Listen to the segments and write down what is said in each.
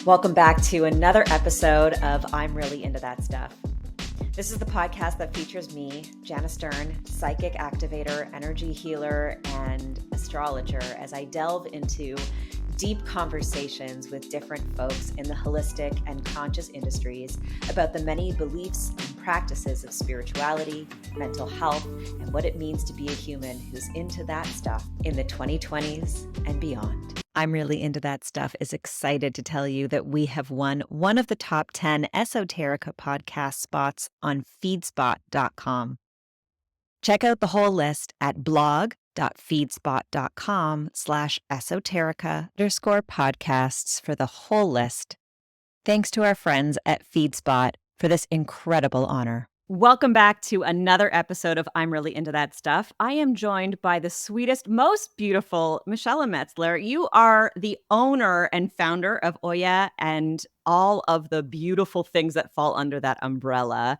Welcome back to another episode of I'm Really Into That Stuff. This is the podcast that features me, Jana Stern, psychic activator, energy healer, and astrologer, as I delve into deep conversations with different folks in the holistic and conscious industries about the many beliefs and practices of spirituality, mental health, and what it means to be a human who's into that stuff in the 2020s and beyond. I'm Really Into That Stuff is excited to tell you that we have won one of the top 10 Esoterica podcast spots on feedspot.com. Check out the whole list at blog.feedspot.com/esoterica_podcasts for the whole list. Thanks to our friends at FeedSpot for this incredible honor. Welcome back to another episode of I'm Really Into That Stuff. I am joined by the sweetest, most beautiful Michella Metzler. You are the owner and founder of Oya and all of the beautiful things that fall under that umbrella.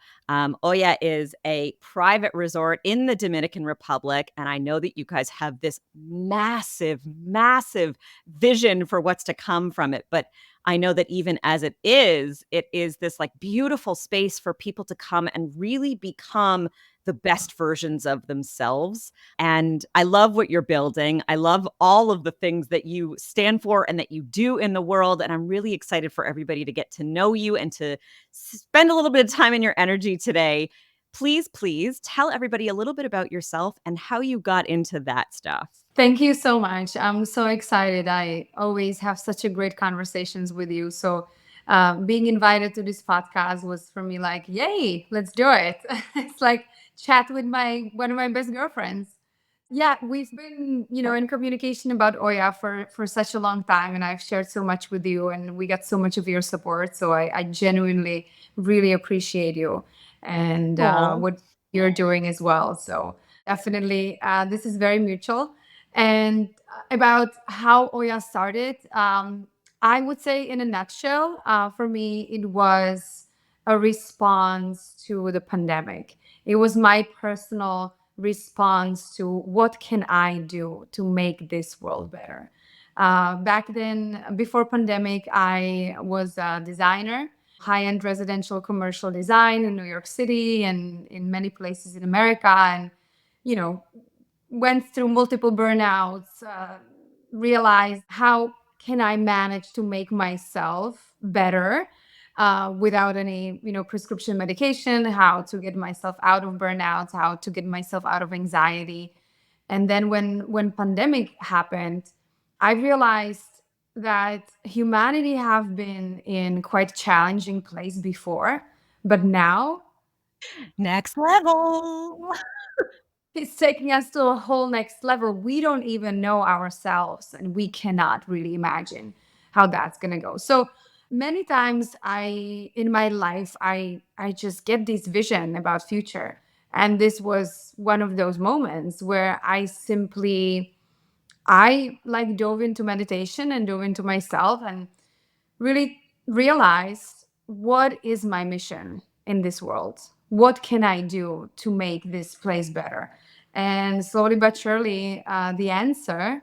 Oya is a private resort in the Dominican Republic, and I know that you guys have this massive, massive vision for what's to come from it. But I know that even as it is this like beautiful space for people to come and really become the best versions of themselves. And I love what you're building. I love all of the things that you stand for and that you do in the world. And I'm really excited for everybody to get to know you and to spend a little bit of time in your energy today. Please tell everybody a little bit about yourself and how you got into that stuff. Thank you so much. I'm so excited. I always have such a great conversations with you. So being invited to this podcast was for me like, yay, let's do it. It's like chat with one of my best girlfriends. Yeah, we've been, in communication about Oya for such a long time, and I've shared so much with you, and we got so much of your support. So I genuinely really appreciate you and what you're doing as well. So definitely, this is very mutual. And about how Oya started, I would say in a nutshell, for me, it was a response to the pandemic. It was my personal response to what can I do to make this world better. Back then, before pandemic, I was a designer, high-end residential commercial design in New York City and in many places in America. And, went through multiple burnouts, realized how can I manage to make myself better without any, prescription medication, how to get myself out of burnouts, how to get myself out of anxiety. And then when pandemic happened, I realized that humanity have been in quite challenging place before, but now Next level. it's taking us to a whole next level. We don't even know ourselves, and we cannot really imagine how that's going to go. So many times in my life, I just get this vision about future. And this was one of those moments where I like dove into meditation and dove into myself and really realized, what is my mission in this world? What can I do to make this place better? And slowly but surely, the answer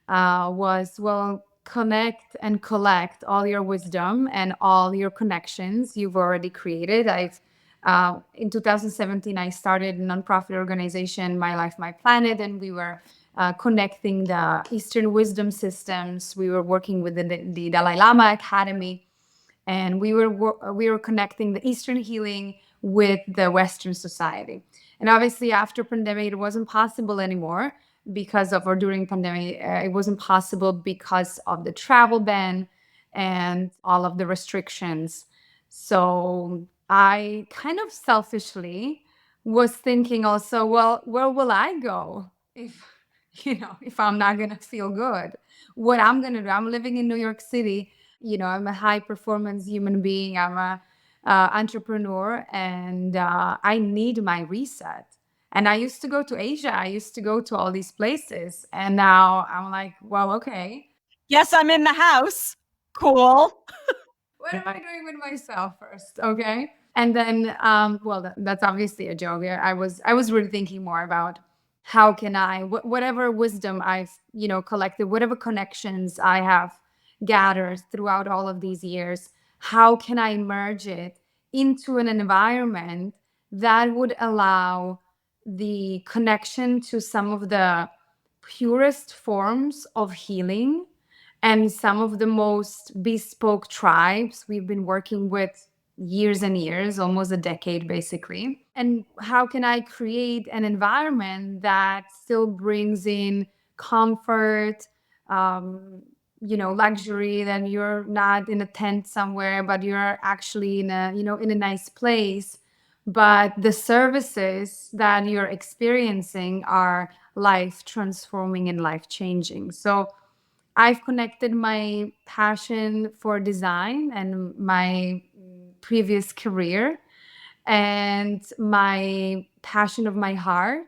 was, well, connect and collect all your wisdom and all your connections you've already created. In 2017, I started a nonprofit organization, My Life, My Planet, and we were connecting the Eastern wisdom systems. We were working with the Dalai Lama Academy, and we were connecting the Eastern healing with the Western society. And obviously, after pandemic, it wasn't possible anymore during pandemic, it wasn't possible because of the travel ban and all of the restrictions. So I kind of selfishly was thinking also, well, where will I go if I'm not going to feel good? What I'm going to do? I'm living in New York City. I'm a high performance human being. I'm a entrepreneur, and I need my reset. And I used to go to Asia. I used to go to all these places. And now I'm like, well, okay. Yes, I'm in the house. Cool. What am I doing with myself first? Okay. And then, that's obviously a joke. I was really thinking more about how can I, whatever wisdom I've, collected, whatever connections I have gathered throughout all of these years, how can I merge it into an environment that would allow the connection to some of the purest forms of healing and some of the most bespoke tribes we've been working with years and years, almost a decade basically. And how can I create an environment that still brings in comfort, um, luxury, that you're not in a tent somewhere, but you're actually in a nice place. But the services that you're experiencing are life transforming and life changing. So I've connected my passion for design and my previous career and my passion of my heart,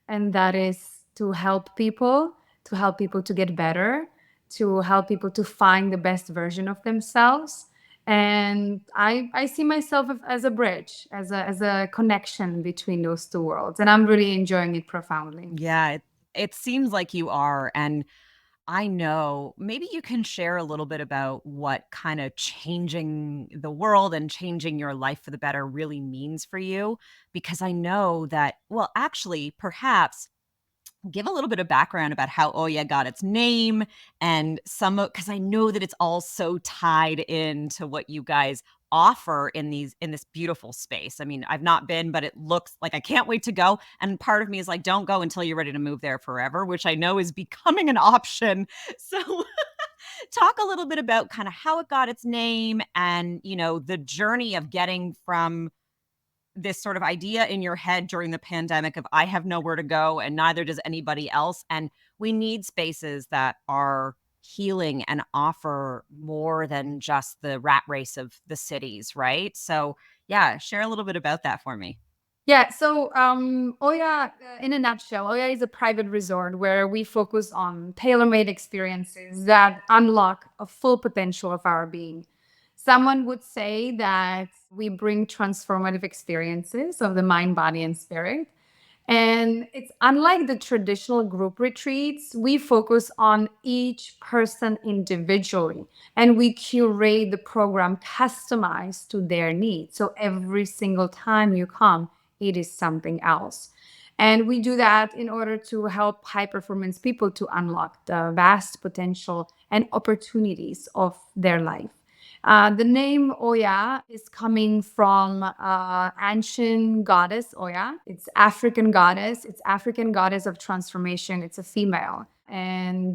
and that is to help people to get better, to help people to find the best version of themselves. And I see myself as a bridge, as a connection between those two worlds, and I'm really enjoying it profoundly. Yeah, it seems like you are. And I know maybe you can share a little bit about what kind of changing the world and changing your life for the better really means for you. Because I know that, well, actually, perhaps give a little bit of background about how Oya got its name and some of, because I know that it's all so tied into what you guys offer in this beautiful space. I mean, I've not been, but it looks like I can't wait to go. And part of me is like, don't go until you're ready to move there forever, which I know is becoming an option. So talk a little bit about kind of how it got its name and, the journey of getting from this sort of idea in your head during the pandemic of I have nowhere to go and neither does anybody else. And we need spaces that are healing and offer more than just the rat race of the cities, right? So, yeah, share a little bit about that for me. Yeah, so Oya, in a nutshell, Oya is a private resort where we focus on tailor made experiences that unlock a full potential of our being. Someone would say that we bring transformative experiences of the mind, body, and spirit. And it's unlike the traditional group retreats, we focus on each person individually and we curate the program customized to their needs. So every single time you come, it is something else. And we do that in order to help high performance people to unlock the vast potential and opportunities of their life. The name Oya is coming from ancient goddess Oya. It's African goddess. It's African goddess of transformation. It's a female, and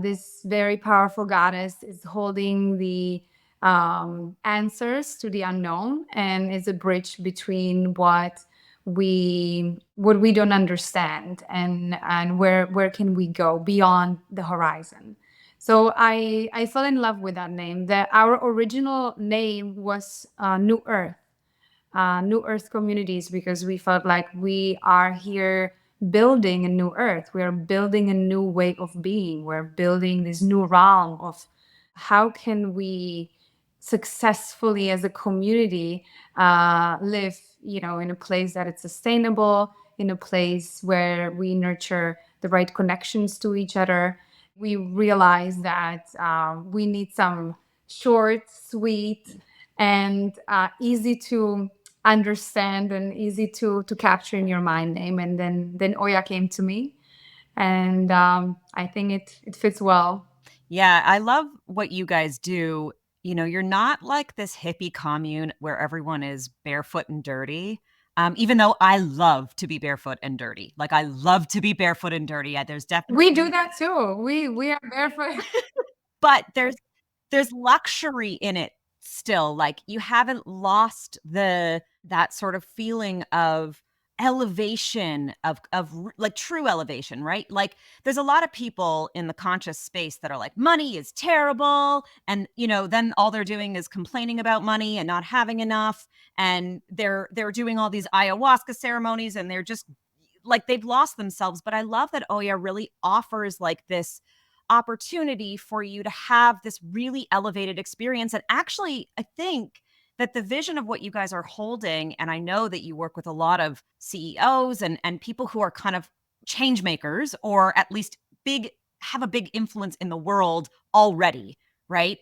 this very powerful goddess is holding the answers to the unknown, and is a bridge between what we don't understand, and where can we go beyond the horizon. So I fell in love with that name. Our original name was New Earth Communities, because we felt like we are here building a new Earth. We are building a new way of being. We're building this new realm of how can we successfully as a community live, in a place that is sustainable, in a place where we nurture the right connections to each other. We realize that we need some short, sweet, and easy to understand and easy to capture in your mind name. And then Oya came to me, and I think it fits well. Yeah, I love what you guys do. You're not like this hippie commune where everyone is barefoot and dirty. Even though I love to be barefoot and dirty. Like I love to be barefoot and dirty. Yeah, there's We do definitely, that too. We are barefoot. but there's luxury in it still. Like you haven't lost the that sort of feeling of elevation like true elevation, right? Like there's a lot of people in the conscious space that are like money is terrible and then all they're doing is complaining about money and not having enough and they're doing all these ayahuasca ceremonies and they're just like they've lost themselves. But I love that Oya really offers like this opportunity for you to have this really elevated experience. And actually, I think that the vision of what you guys are holding, and I know that you work with a lot of CEOs and people who are kind of change makers or at least big have a big influence in the world already, right?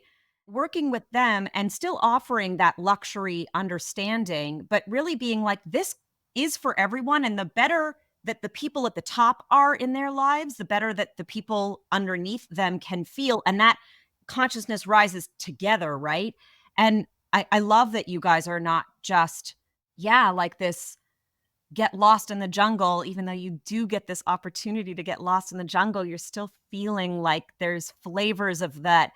Working with them and still offering that luxury understanding, but really being like, this is for everyone. And the better that the people at the top are in their lives, the better that the people underneath them can feel. And that consciousness rises together, right? And I love that you guys are not just, yeah, like this get lost in the jungle, even though you do get this opportunity to get lost in the jungle, you're still feeling like there's flavors of that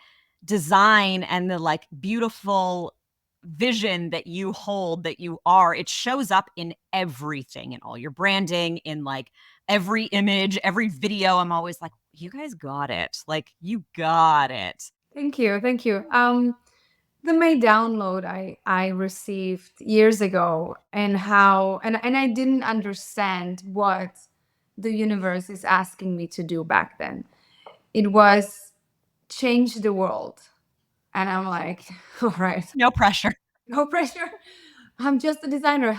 design and the like beautiful vision that you hold, that you are. It shows up in everything, in all your branding, in like every image, every video. I'm always like, you guys got it. Like, you got it. Thank you. Thank you. The main download I received years ago, and how and I didn't understand what the universe is asking me to do back then. It was change the world. And I'm like, all right, No pressure. no pressure. I'm just a designer.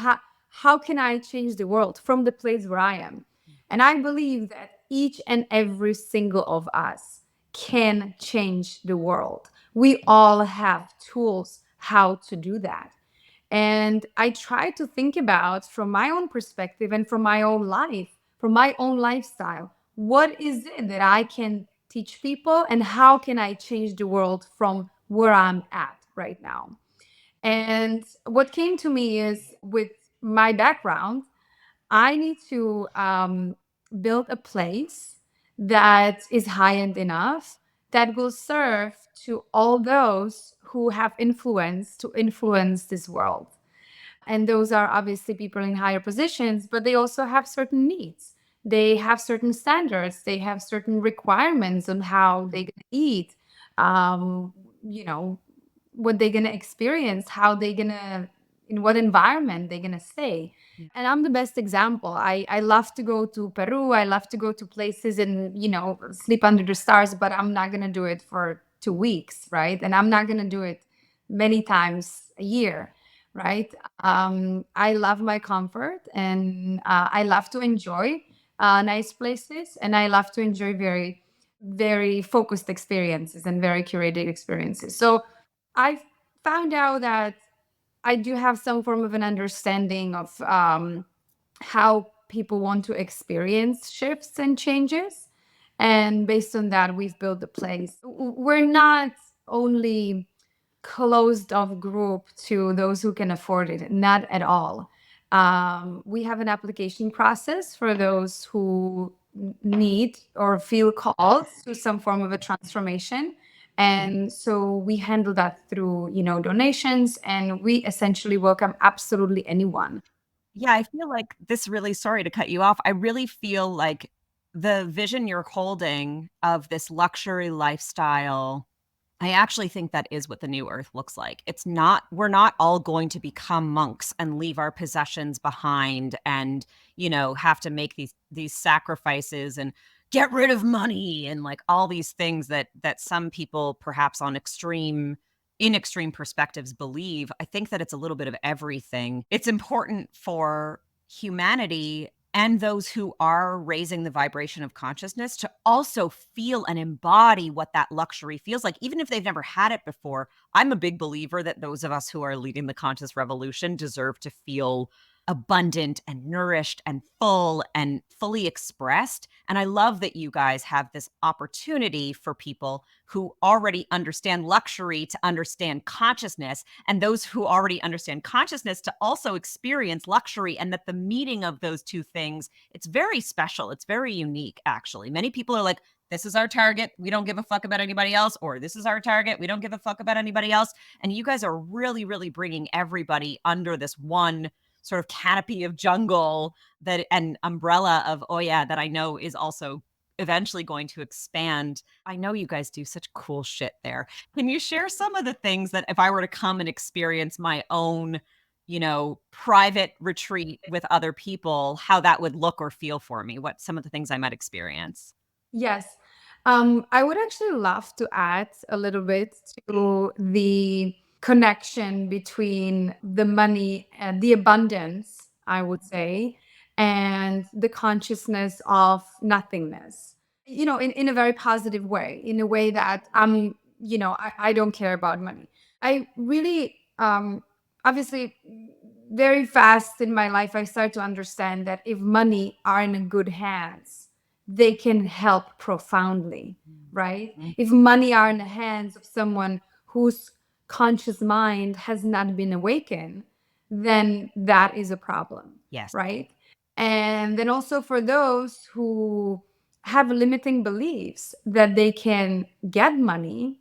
How can I change the world from the place where I am? And I believe that each and every single of us can change the world. We all have tools how to do that. And I try to think about from my own perspective and from my own life, from my own lifestyle, what is it that I can teach people and how can I change the world from where I'm at right now? And what came to me is with my background, I need to build a place that is high end enough that will serve to all those who have influence to influence this world. And those are obviously people in higher positions, but they also have certain needs. They have certain standards. They have certain requirements on how they can eat, you know, what they're gonna experience, how they're gonna, in what environment they're gonna stay. Yeah. And I'm the best example. I love to go to Peru. I love to go to places and sleep under the stars, but I'm not gonna do it for 2 weeks, right? And I'm not gonna do it many times a year, right? I love my comfort, and I love to enjoy nice places, and I love to enjoy very, very focused experiences and very curated experiences. So I found out that I do have some form of an understanding of how people want to experience shifts and changes. And based on that, we've built a place. We're not only closed off group to those who can afford it, not at all. We have an application process for those who need or feel called to some form of a transformation. And so we handle that through, donations, and we essentially welcome absolutely anyone. Yeah, I feel like this really, sorry to cut you off. I really feel like the vision you're holding of this luxury lifestyle, I actually think that is what the new earth looks like. It's not, we're not all going to become monks and leave our possessions behind and, have to make these sacrifices and get rid of money and like all these things that some people perhaps in extreme perspectives believe. I think that it's a little bit of everything. It's important for humanity and those who are raising the vibration of consciousness to also feel and embody what that luxury feels like, even if they've never had it before. I'm a big believer that those of us who are leading the conscious revolution deserve to feel abundant and nourished and full and fully expressed. And I love that you guys have this opportunity for people who already understand luxury to understand consciousness, and those who already understand consciousness to also experience luxury, and that the meeting of those two things, it's very special. It's very unique, actually. Many people are like, this is our target. We don't give a fuck about anybody else. Or this is our target. We don't give a fuck about anybody else. And you guys are really, really bringing everybody under this one sort of canopy of jungle that and umbrella of Oya that I know is also eventually going to expand. I know you guys do such cool shit there. Can you share some of the things that if I were to come and experience my own, private retreat with other people, how that would look or feel for me? What some of the things I might experience? Yes. I would actually love to add a little bit to the connection between the money and the abundance, I would say, and the consciousness of nothingness, in a very positive way, in a way that I don't care about money. I really, obviously, very fast in my life, I start to understand that if money are in good hands, they can help profoundly, right? If money are in the hands of someone whose conscious mind has not been awakened, then that is a problem, Yes. right? And then also for those who have limiting beliefs that they can get money,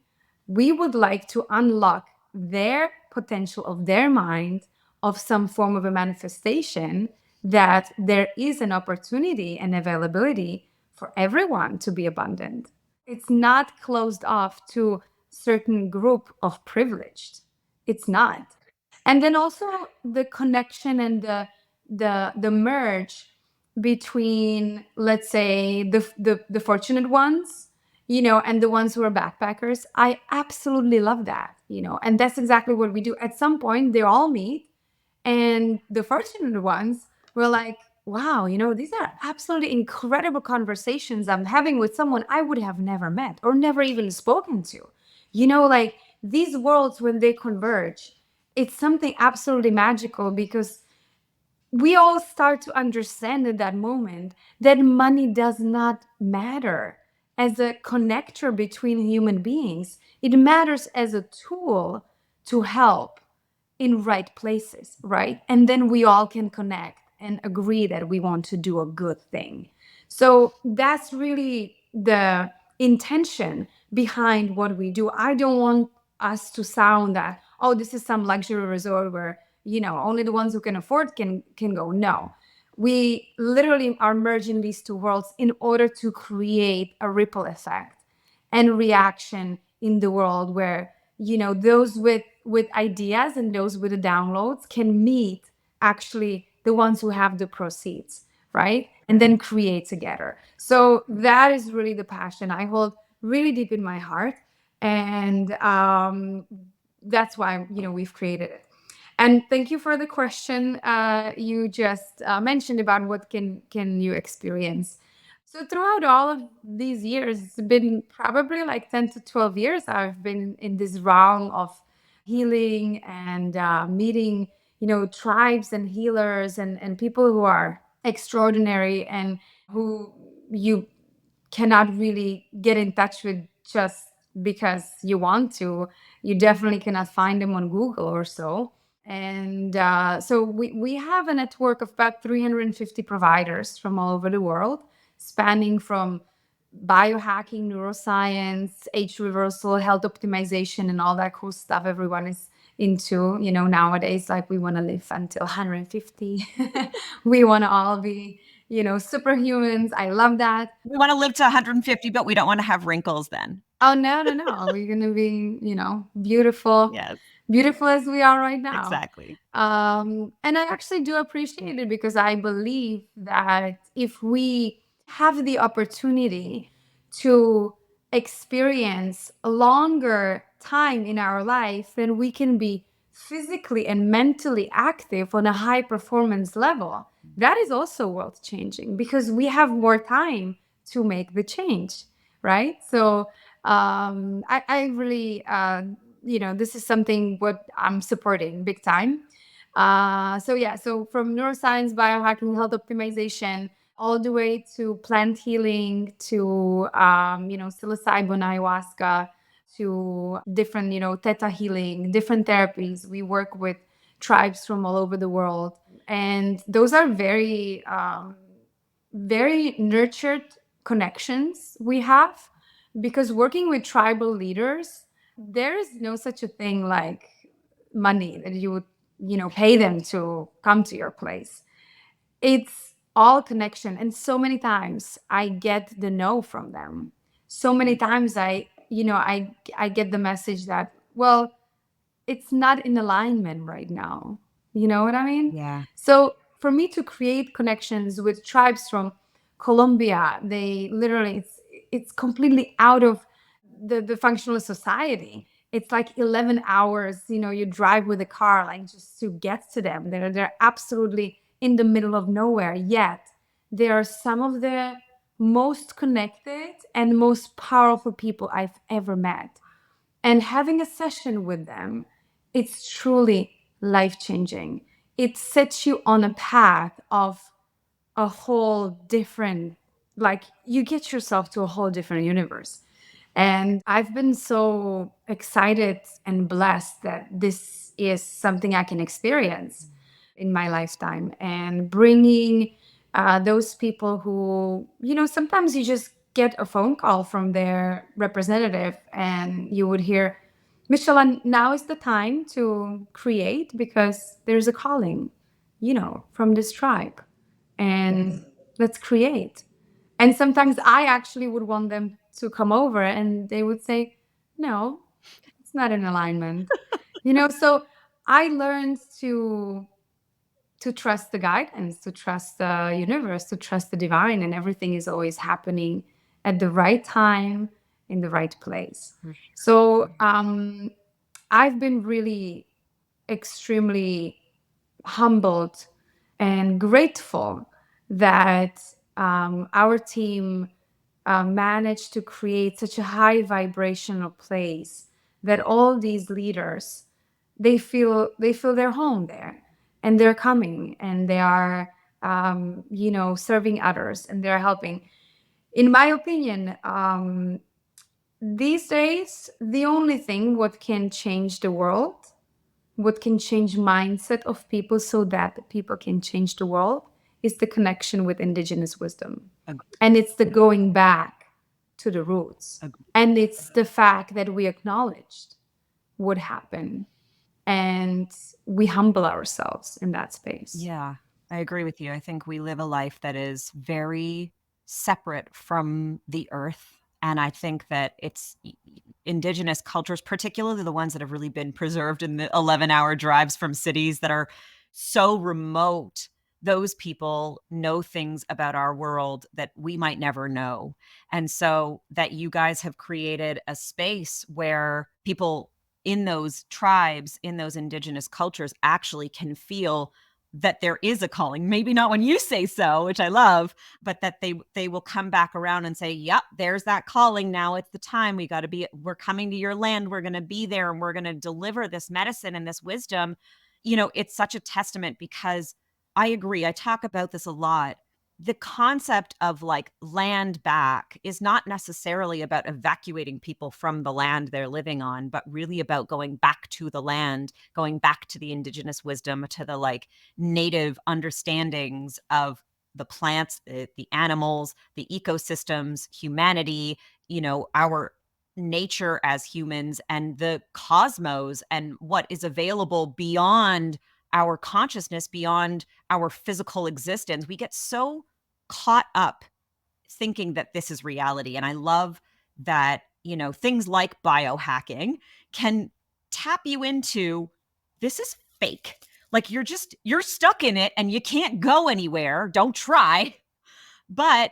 we would like to unlock their potential of their mind of some form of a manifestation, that there is an opportunity and availability for everyone to be abundant. It's not closed off to certain group of privileged. It's not. And then also the connection and the merge between, let's say, the fortunate ones, and the ones who are backpackers. I absolutely love that, and that's exactly what we do. At some point they all meet, and the fortunate ones were like, wow, these are absolutely incredible conversations I'm having with someone I would have never met or never even spoken to. Like these worlds, when they converge, it's something absolutely magical, because we all start to understand at that moment that money does not matter as a connector between human beings. It matters as a tool to help in right places, right? And then we all can connect and agree that we want to do a good thing. So that's really the intention behind what we do. I don't want us to sound that, oh, this is some luxury resort where, only the ones who can afford can go. No. We literally are merging these two worlds in order to create a ripple effect and reaction in the world where, those with ideas and those with the downloads can meet actually the ones who have the proceeds, right? And then create together. So that is really the passion I hold really deep in my heart. And that's why, we've created it. And thank you for the question you just mentioned about what can you experience. So throughout all of these years, it's been probably like 10 to 12 years I've been in this realm of healing and meeting, tribes and healers and people who are extraordinary and who you cannot really get in touch with just because you want to. You definitely cannot find them on Google or so. And so we have a network of about 350 providers from all over the world, spanning from biohacking, neuroscience, age reversal, health optimization, and all that cool stuff everyone is into. Nowadays, like we want to live until 150. We want to all be, superhumans. I love that. We want to live to 150, but we don't want to have wrinkles then. Oh, no. We're going to be, beautiful. Yes. Beautiful as we are right now. Exactly. And I actually do appreciate it, because I believe that if we have the opportunity to experience a longer time in our life, then we can be physically and mentally active on a high performance level. That is also world changing, because we have more time to make the change, right? So I really, this is something what I'm supporting big time. So from neuroscience, biohacking, health optimization, all the way to plant healing, to psilocybin, ayahuasca, to different theta healing, different therapies. We work with tribes from all over the world, and those are very very nurtured connections we have, because working with tribal leaders, there is no such a thing like money that you would pay them to come to your place. It's all connection. And so many times I get the no from them. So many times I get the message that, well, it's not in alignment right now. You know what I mean? Yeah. So for me to create connections with tribes from Colombia, they literally, it's completely out of the functional society. It's like 11 hours, you drive with a car, like just to get to them. They're absolutely in the middle of nowhere, yet they are some of the most connected and most powerful people I've ever met. And having a session with them, it's truly life changing. It sets you on a path of a whole different, like you get yourself to a whole different universe. And I've been so excited and blessed that this is something I can experience in my lifetime, and bringing those people who, sometimes you just get a phone call from their representative and you would hear, Michelle, now is the time to create because there's a calling, from this tribe, and let's create. And sometimes I actually would want them to come over and they would say, no, it's not in alignment. So I learned to trust the guidance, to trust the universe, to trust the divine, and everything is always happening at the right time in the right place. So I've been really extremely humbled and grateful that our team managed to create such a high vibrational place that all these leaders, they feel their home there, and they're coming and they are serving others and they're helping. In my opinion, these days the only thing what can change the world, what can change mindset of people so that people can change the world, is the connection with indigenous wisdom. And it's the going back to the roots. And it's the fact that we acknowledged what happened and we humble ourselves in that space. Yeah, I agree with you. I think we live a life that is very separate from the earth. And I think that it's indigenous cultures, particularly the ones that have really been preserved in the 11-hour drives from cities that are so remote. Those people know things about our world that we might never know. And so that you guys have created a space where people in those tribes, in those indigenous cultures, actually can feel that there is a calling, maybe not when you say so, which I love, but that they will come back around and say, yep, there's that calling. Now it's the time. We're coming to your land. We're going to be there and we're going to deliver this medicine and this wisdom. It's such a testament, because I agree. I talk about this a lot. The concept of like land back is not necessarily about evacuating people from the land they're living on, but really about going back to the land, going back to the indigenous wisdom, to the like native understandings of the plants, the animals, the ecosystems, humanity, our nature as humans, and the cosmos, and what is available beyond our consciousness, beyond our physical existence. We get so caught up thinking that this is reality. And I love that, things like biohacking can tap you into, this is fake. Like you're stuck in it and you can't go anywhere. Don't try. But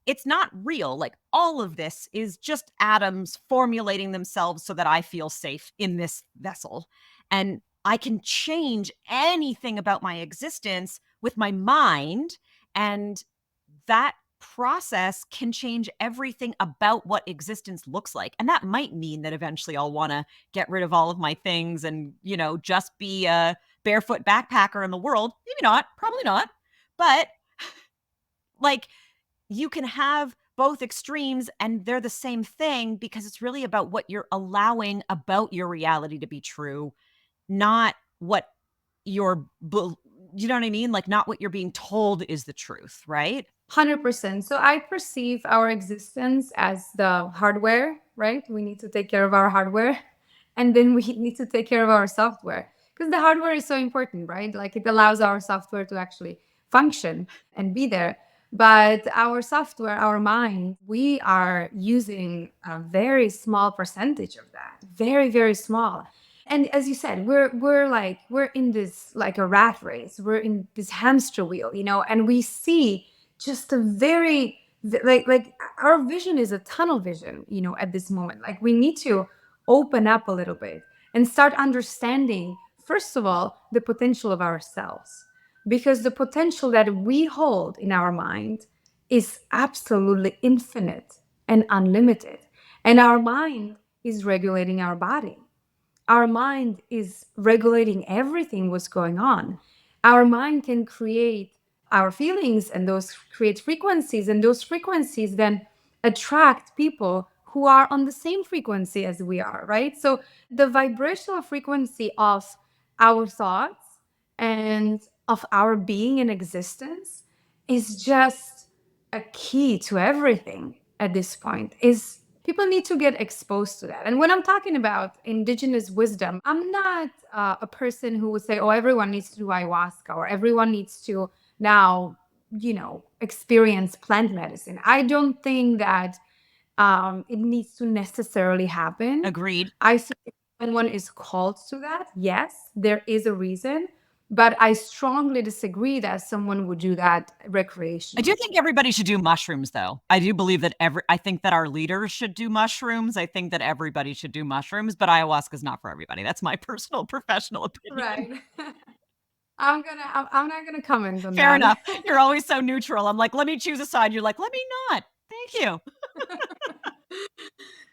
it's not real. Like all of this is just atoms formulating themselves so that I feel safe in this vessel. And I can change anything about my existence with my mind. And that process can change everything about what existence looks like. And that might mean that eventually I'll want to get rid of all of my things and, just be a barefoot backpacker in the world. Maybe not, probably not. But like, you can have both extremes and they're the same thing, because it's really about what you're allowing about your reality to be true, not what you know what I mean? Like not what you're being told is the truth, right? 100%. So I perceive our existence as the hardware, right? We need to take care of our hardware, and then we need to take care of our software, because the hardware is so important, right? Like it allows our software to actually function and be there. But our software, our mind, we are using a very small percentage of that, very, very small. And as you said, we're in this like a rat race. We're in this hamster wheel, and we see just a very like our vision is a tunnel vision, at this moment. Like we need to open up a little bit and start understanding, first of all, the potential of ourselves, because the potential that we hold in our mind is absolutely infinite and unlimited. And our mind is regulating our body. Our mind is regulating everything what's going on. Our mind can create our feelings, and those create frequencies, and those frequencies then attract people who are on the same frequency as we are, right? So the vibrational frequency of our thoughts and of our being in existence is just a key to everything at this point. Is people need to get exposed to that. And when I'm talking about indigenous wisdom, I'm not a person who would say, oh, everyone needs to do ayahuasca or everyone needs to now, experience plant medicine. I don't think that it needs to necessarily happen. Agreed. I think if someone is called to that, yes, there is a reason. But I strongly disagree that someone would do that recreationally. I do think everybody should do mushrooms, though. I do believe that I think that our leaders should do mushrooms. I think that everybody should do mushrooms, but ayahuasca is not for everybody. That's my personal professional opinion. Right. I'm not gonna comment on Fair that. enough. You're always so neutral. I'm like, let me choose a side. You're like, let me not. Thank you.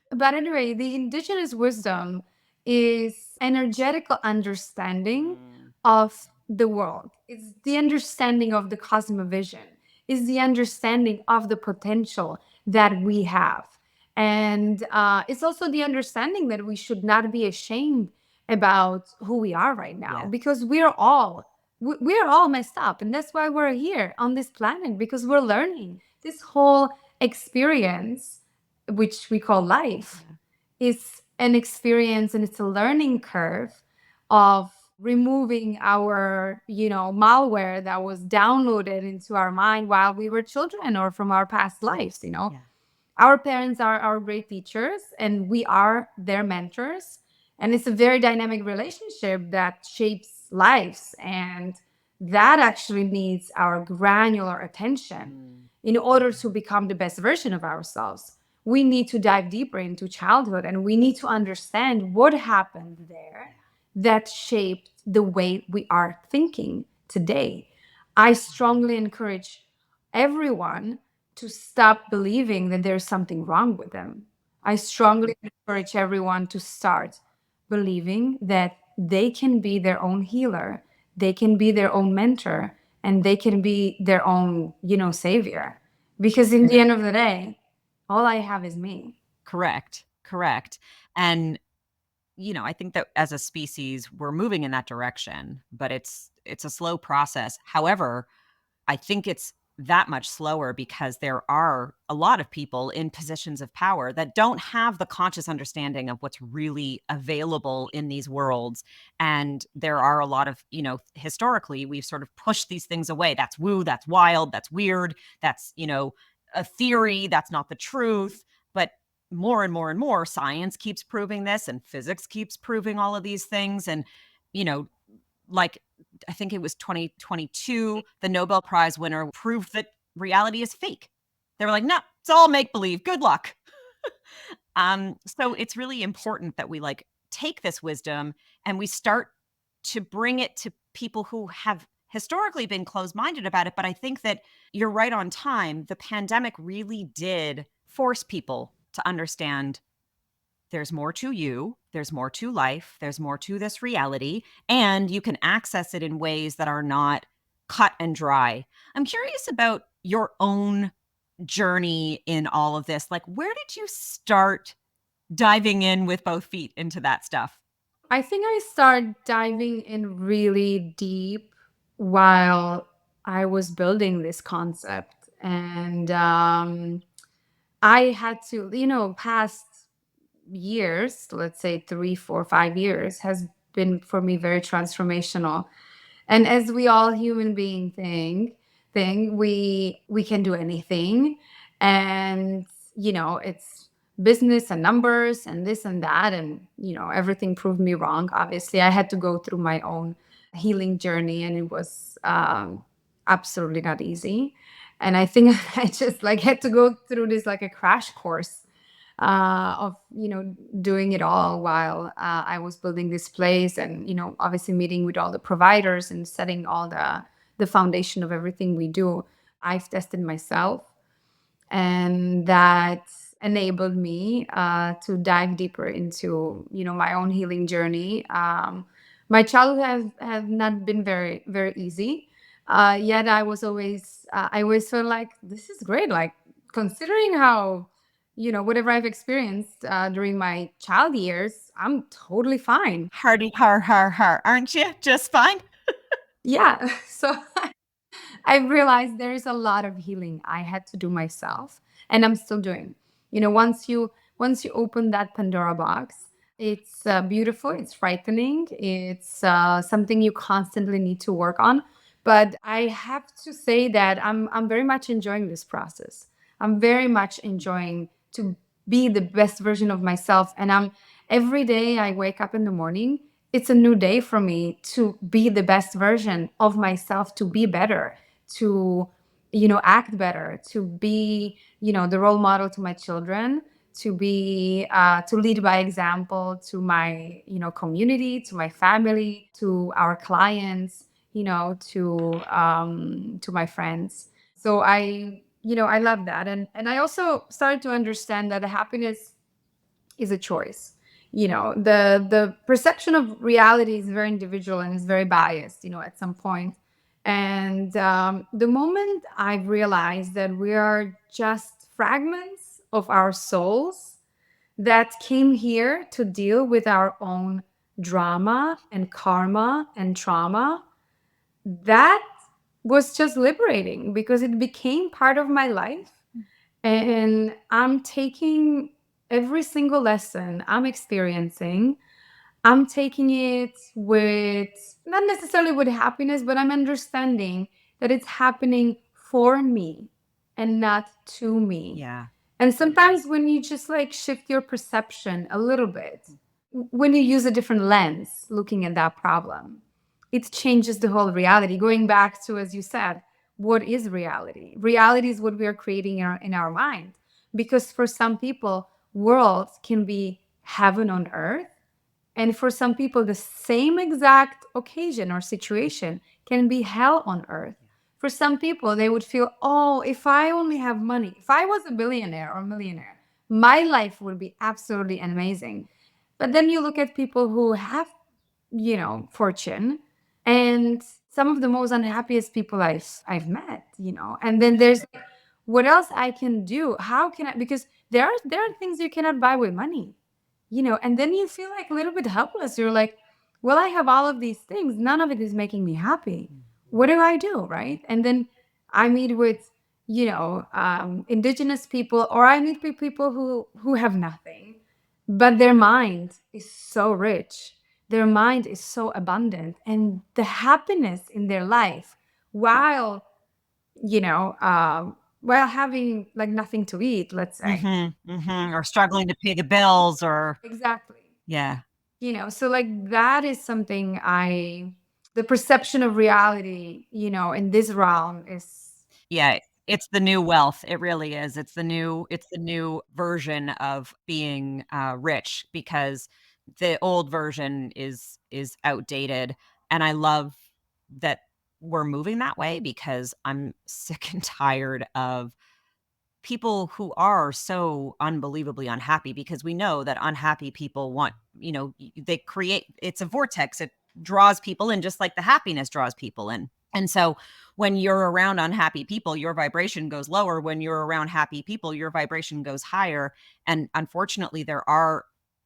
But anyway, the indigenous wisdom is energetical understanding of the world. It's the understanding of the cosmovision. It's the understanding of the potential that we have. And it's also the understanding that we should not be ashamed about who we are right now, Yeah. because we're all messed up, and that's why we're here on this planet, because we're learning. This whole experience, which we call life, is an experience, and it's a learning curve of removing our malware that was downloaded into our mind while we were children or from our past lives. Yeah. Our parents are our great teachers, and we are their mentors, and it's a very dynamic relationship that shapes lives, and that actually needs our granular attention in order to become the best version of ourselves. We need to dive deeper into childhood, and we need to understand what happened there that shaped the way we are thinking today. I strongly encourage everyone to stop believing that there's something wrong with them. I strongly encourage everyone to start believing that they can be their own healer, they can be their own mentor, and they can be their own, savior. Because in the end of the day, all I have is me. Correct. And I think that as a species, we're moving in that direction, but it's a slow process. However, I think it's that much slower because there are a lot of people in positions of power that don't have the conscious understanding of what's really available in these worlds. And there are a lot of, historically, we've sort of pushed these things away. That's woo, that's wild, that's weird, that's, a theory, that's not the truth. But more and more and more, science keeps proving this, and physics keeps proving all of these things. And, like I think it was 2022, the Nobel Prize winner proved that reality is fake. They were like, no, it's all make believe. Good luck. So it's really important that we take this wisdom and we start to bring it to people who have historically been closed-minded about it. But I think that you're right on time. The pandemic really did force people to understand there's more to you, there's more to life, there's more to this reality, and you can access it in ways that are not cut and dry. I'm curious about your own journey in all of this. Like, where did you start diving in with both feet into that stuff? I think I started diving in really deep while I was building this concept. And I had to, past years, let's say 3, 4, 5 years, has been for me very transformational. And as we all human being thing, we can do anything. And it's business and numbers and this and that, and everything proved me wrong. Obviously, I had to go through my own healing journey, and it was absolutely not easy. And I think I just had to go through this like a crash course of doing it all while I was building this place, and obviously meeting with all the providers and setting all the foundation of everything we do. I've tested myself, and that enabled me to dive deeper into, my own healing journey. My childhood has not been very, very easy. Yet I always felt like this is great. Like, considering how, whatever I've experienced during my child years, I'm totally fine. Hardy har, aren't you? Just fine. Yeah. So I realized there is a lot of healing I had to do myself, and I'm still doing. Once you open that Pandora box, it's beautiful, it's frightening, it's something you constantly need to work on. But I have to say that I'm very much enjoying this process. I'm very much enjoying to be the best version of myself, and I'm every day I wake up in the morning. It's a new day for me to be the best version of myself, to be better, to act better, to be the role model to my children, to lead by example to my community, to my family, to our clients, to my friends. So I love that, and I also started to understand that happiness is a choice. The perception of reality is very individual and is very biased, at some point. And the moment I realized that we are just fragments of our souls that came here to deal with our own drama and karma and trauma, that was just liberating because it became part of my life. And I'm taking every single lesson I'm experiencing, I'm taking it with not necessarily with happiness, but I'm understanding that it's happening for me and not to me. Yeah. And sometimes when you just like shift your perception a little bit, when you use a different lens looking at that problem, it changes the whole reality. Going back to, as you said, what is reality? Reality is what we are creating in our mind. Because for some people, world can be heaven on earth. And for some people, the same exact occasion or situation can be hell on earth. For some people, they would feel, oh, if I only have money, if I was a billionaire or millionaire, my life would be absolutely amazing. But then you look at people who have, fortune, and some of the most unhappiest people I've met, And then there's what else I can do? How can I? Because there are things you cannot buy with money, and then you feel like a little bit helpless. You're like, well, I have all of these things, none of it is making me happy. What do I do, right? And then I meet with indigenous people, or I meet with people who have nothing, but their mind is so rich, their mind is so abundant, and the happiness in their life, while you know while having like nothing to eat, let's say. Or struggling to pay the bills or Exactly. yeah. So like that is something the perception of reality, in this realm is. Yeah, it's the new wealth. It really is. It's the new version of being rich because the old version is outdated. And I love that we're moving that way because I'm sick and tired of people who are so unbelievably unhappy because we know that unhappy people want, they create, it's a vortex. It draws people in just like the happiness draws people in. And so when you're around unhappy people, your vibration goes lower. When you're around happy people, your vibration goes higher. And unfortunately,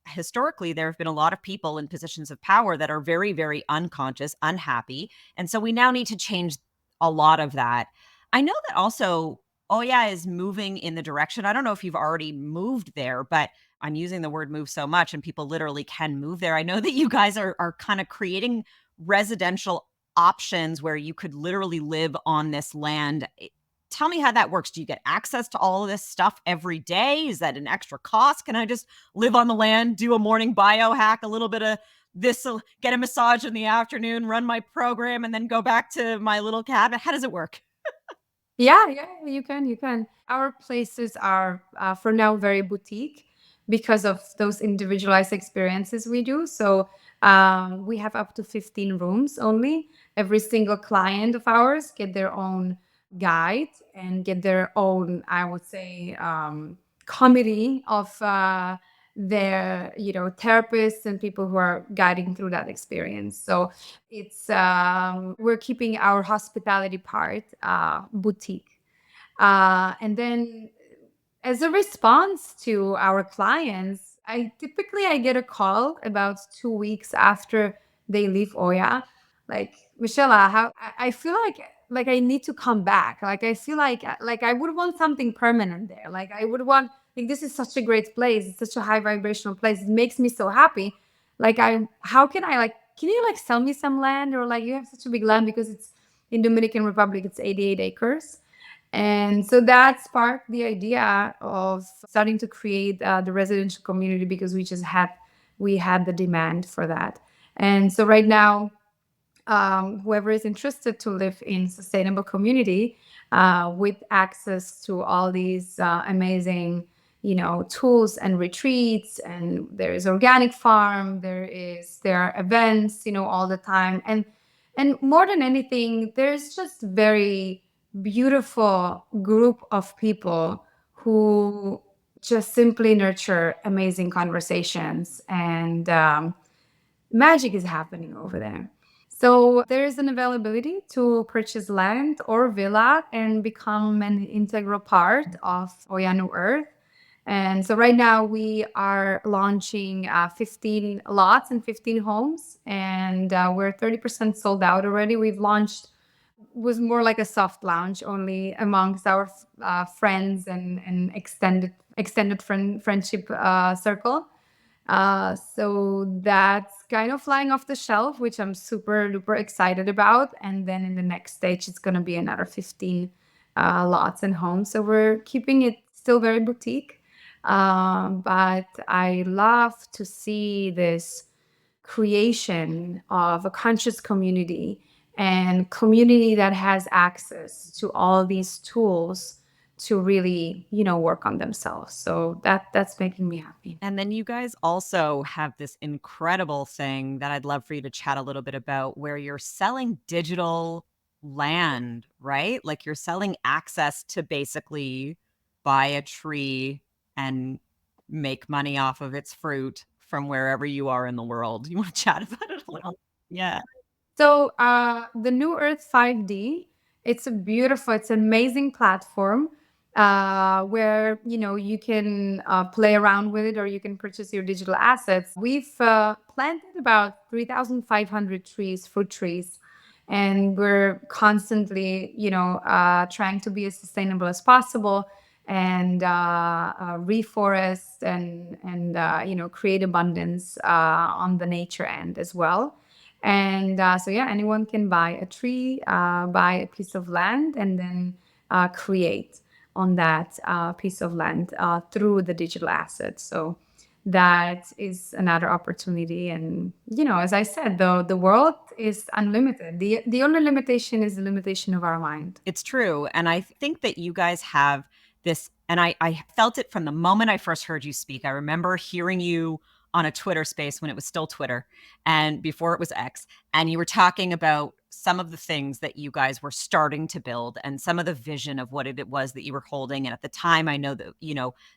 historically, there have been a lot of people in positions of power that are very, very unconscious, unhappy. And so we now need to change a lot of that. I know that also Oya is moving in the direction. I don't know if you've already moved there, but I'm using the word move so much and people literally can move there. I know that you guys are kind of creating residential options where you could literally live on this land. Tell me how that works. Do you get access to all of this stuff every day? Is that an extra cost? Can I just live on the land, do a morning biohack, a little bit of this, get a massage in the afternoon, run my program, and then go back to my little cabin? How does it work? Yeah, yeah, you can. Our places are for now very boutique because of those individualized experiences we do. So we have up to 15 rooms only. Every single client of ours get their own guide and get their own, I would say, committee of their therapists and people who are guiding through that experience. So it's we're keeping our hospitality part boutique, and then as a response to our clients, I get a call about 2 weeks after they leave Oya, like, Michella, how I feel like I need to come back. Like I feel like I would want something permanent there. Like I would want, like, this is such a great place. It's such a high vibrational place. It makes me so happy. Like how can I, like, can you like sell me some land, or like you have such a big land, because it's in Dominican Republic, it's 88 acres. And so that sparked the idea of starting to create the residential community, because we had the demand for that. And so right now, whoever is interested to live in sustainable community with access to all these amazing, tools and retreats, and there is organic farm, there are events, all the time, and more than anything, there's just very beautiful group of people who just simply nurture amazing conversations, and magic is happening over there. So there is an availability to purchase land or villa and become an integral part of Oya New Earth. And so right now we are launching 15 lots and 15 homes, and we're 30% sold out already. We've launched, was more like a soft launch only amongst our friends and extended friendship circle. So that's kind of flying off the shelf, which I'm super duper excited about. And then in the next stage, it's going to be another 15 lots and homes. So we're keeping it still very boutique. But I love to see this creation of a conscious community, and community that has access to all these tools to really, work on themselves. So that's making me happy. And then you guys also have this incredible thing that I'd love for you to chat a little bit about, where you're selling digital land, right? Like you're selling access to basically buy a tree and make money off of its fruit from wherever you are in the world. You want to chat about it a little? Yeah. So the New Earth 5D, it's an amazing platform where you can play around with it, or you can purchase your digital assets. We've planted about 3,500 trees, fruit trees, and we're constantly, trying to be as sustainable as possible, and reforest and create abundance on the nature end as well. And so, yeah, anyone can buy a tree, buy a piece of land, and then create on that piece of land through the digital assets. So that is another opportunity. And, as I said, the world is unlimited. The only limitation is the limitation of our mind. It's true. And I think that you guys have this, and I felt it from the moment I first heard you speak. I remember hearing you on a Twitter space when it was still Twitter and before it was X. And you were talking about some of the things that you guys were starting to build and some of the vision of what it was that you were holding. And at the time, I know that,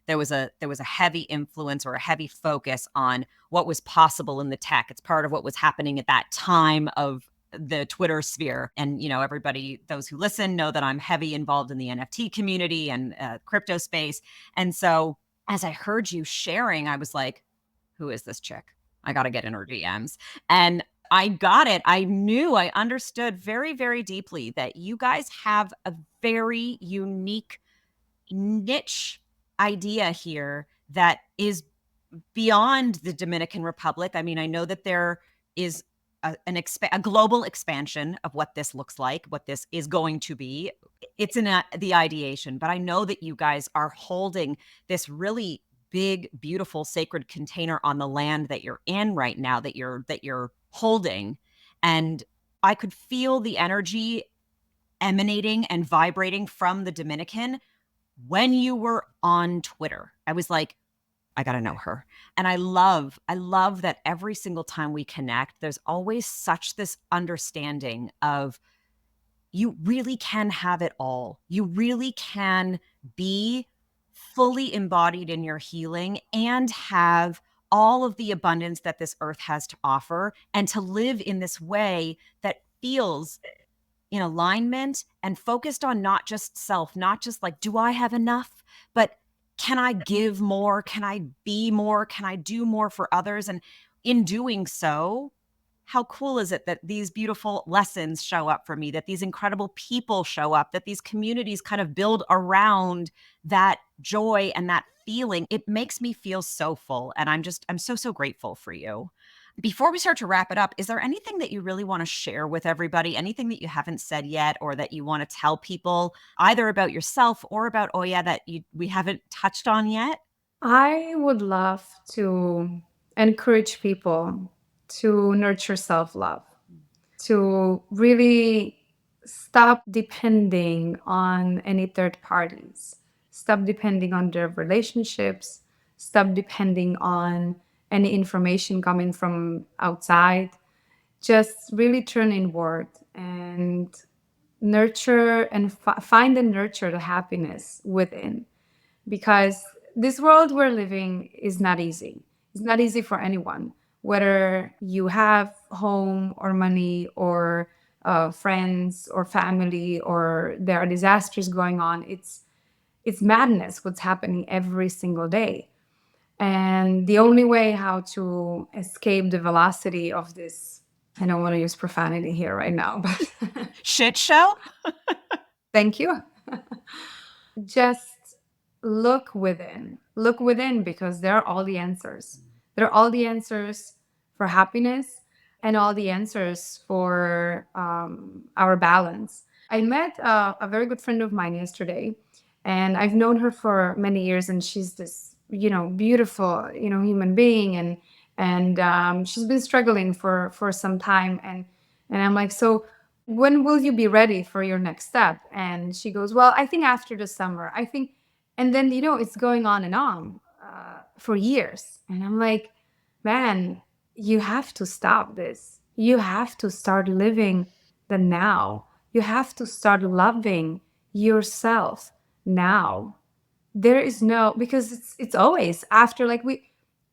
there was a heavy influence or a heavy focus on what was possible in the tech. It's part of what was happening at that time of the Twitter sphere. And, everybody, those who listen know that I'm heavy involved in the NFT community and crypto space. And so as I heard you sharing, I was like, who is this chick? I got to get in her DMs. And I got it. I understood very, very deeply that you guys have a very unique niche idea here that is beyond the Dominican Republic. I mean, I know that there is a global expansion of what this looks like, what this is going to be. It's in the ideation, but I know that you guys are holding this really big, beautiful, sacred container on the land that you're in right now, that you're holding, and I could feel the energy emanating and vibrating from the Dominican when you were on Twitter. I was like, I got to know her. And I love that every single time we connect, there's always such this understanding of you really can have it all. You really can be fully embodied in your healing and have all of the abundance that this earth has to offer, and to live in this way that feels in alignment and focused on not just self, not just like, do I have enough, but can I give more? Can I be more? Can I do more for others? And in doing so, how cool is it that these beautiful lessons show up for me, that these incredible people show up, that these communities kind of build around that joy and that feeling? It makes me feel so full. And I'm so, so grateful for you. Before we start to wrap it up, is there anything that you really want to share with everybody? Anything that you haven't said yet, or that you want to tell people either about yourself or about Oya that we haven't touched on yet? I would love to encourage people to nurture self love, to really stop depending on any third parties, stop depending on their relationships, stop depending on any information coming from outside. Just really turn inward and nurture and find and nurture the happiness within, because this world we're living is not easy. It's not easy for anyone, whether you have home or money or friends or family, or there are disasters going on. It's madness what's happening every single day. And the only way how to escape the velocity of this, I don't want to use profanity here right now, but Shit show? thank you. Just look within, because there are all the answers. There are all the answers for happiness and all the answers for our balance. I met a very good friend of mine yesterday, and I've known her for many years, and she's this, beautiful, human being, and she's been struggling for some time, and I'm like, so when will you be ready for your next step? And she goes, well, I think after the summer. I think, and then it's going on and on for years, and I'm like, man, you have to stop this. You have to start living the now. You have to start loving yourself now. There is no, because it's always after, like,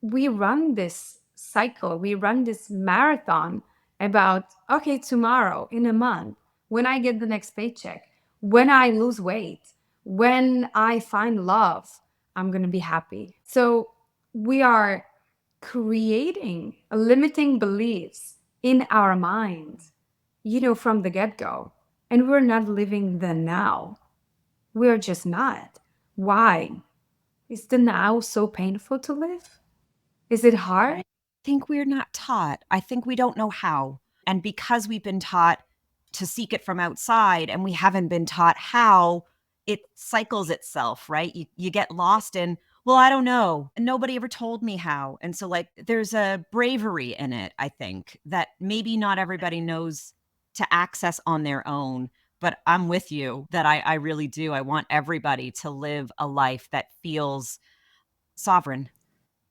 we run this cycle, we run this marathon about, okay, tomorrow, in a month, when I get the next paycheck, when I lose weight, when I find love, I'm going to be happy. So we are creating limiting beliefs in our mind, from the get-go, and we're not living the now. We're just not. Why? Is the now so painful to live? Is it hard? I think we're not taught. I think we don't know how. And because we've been taught to seek it from outside and we haven't been taught how, it cycles itself, right? You get lost in, well, I don't know. And nobody ever told me how. And so, like, there's a bravery in it, I think, that maybe not everybody knows to access on their own. But I'm with you that I really do. I want everybody to live a life that feels sovereign.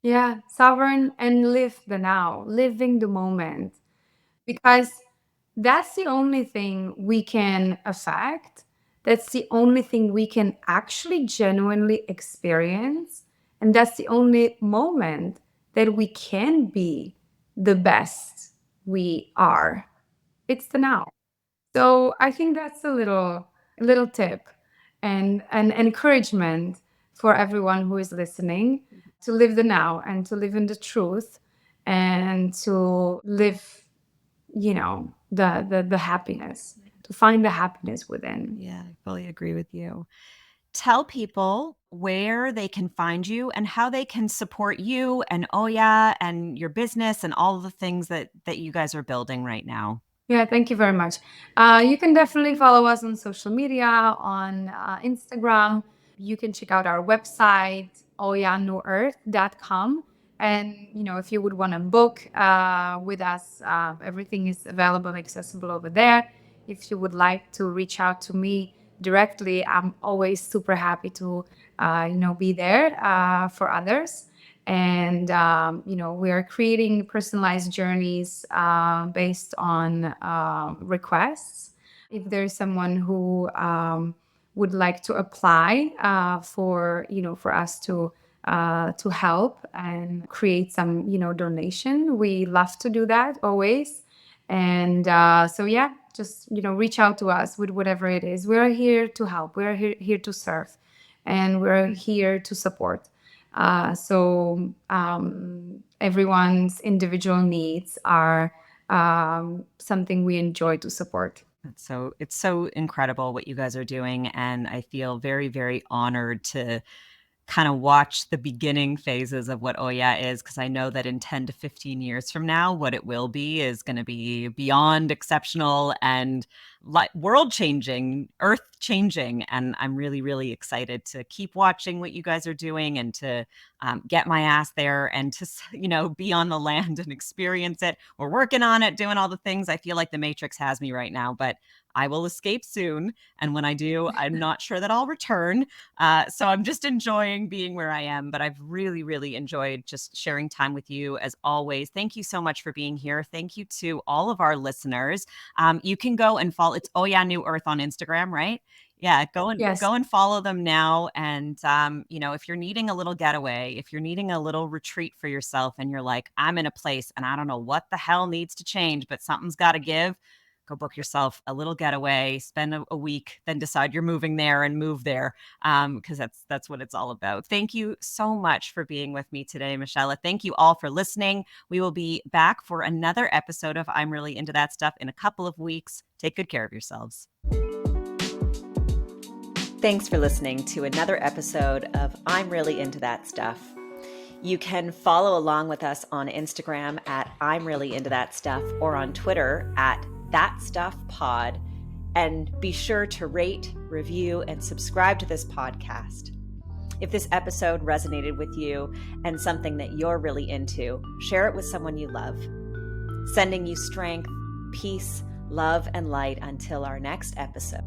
Yeah, sovereign, and live the now, living the moment, because that's the only thing we can affect. That's the only thing we can actually genuinely experience. And that's the only moment that we can be the best we are. It's the now. So I think that's a little tip and an encouragement for everyone who is listening, to live the now and to live in the truth, and to live, the happiness, to find the happiness within. Yeah, I fully agree with you. Tell people where they can find you and how they can support you and Oya and your business and all of the things that you guys are building right now. Yeah, thank you very much. You can definitely follow us on social media, on Instagram. You can check out our website, oyanewearth.com. And, if you would want to book with us, everything is available, accessible over there. If you would like to reach out to me directly, I'm always super happy to, be there for others. And we are creating personalized journeys based on requests. If there's someone who would like to apply for us to help and create some donation, we love to do that always. And so yeah, just reach out to us with whatever it is. We're here to help. We're here to serve, and we're here to support. So everyone's individual needs are something we enjoy to support. It's so incredible what you guys are doing, and I feel very, very honored to kind of watch the beginning phases of what Oya is, because I know that in 10 to 15 years from now, what it will be is going to be beyond exceptional and world changing, earth changing. And I'm really, really excited to keep watching what you guys are doing and to get my ass there and to, be on the land and experience it. We're working on it, doing all the things. I feel like the Matrix has me right now, but I will escape soon. And when I do, I'm not sure that I'll return. So I'm just enjoying being where I am, but I've really, really enjoyed just sharing time with you as always. Thank you so much for being here. Thank you to all of our listeners. You can go and follow, it's Oya New Earth on Instagram, right? Yeah, Yes. go and follow them now. And, if you're needing a little getaway, if you're needing a little retreat for yourself and you're like, I'm in a place and I don't know what the hell needs to change, but something's got to give, go book yourself a little getaway, spend a week, then decide you're moving there and move there, because that's what it's all about. Thank you so much for being with me today, Michella. Thank you all for listening. We will be back for another episode of I'm Really Into That Stuff in a couple of weeks. Take good care of yourselves. Thanks for listening to another episode of I'm Really Into That Stuff. You can follow along with us on Instagram at I'm Really Into That Stuff, or on Twitter at That Stuff Pod, and be sure to rate, review, and subscribe to this podcast. If this episode resonated with you and something that you're really into, share it with someone you love. Sending you strength, peace, love, and light until our next episode.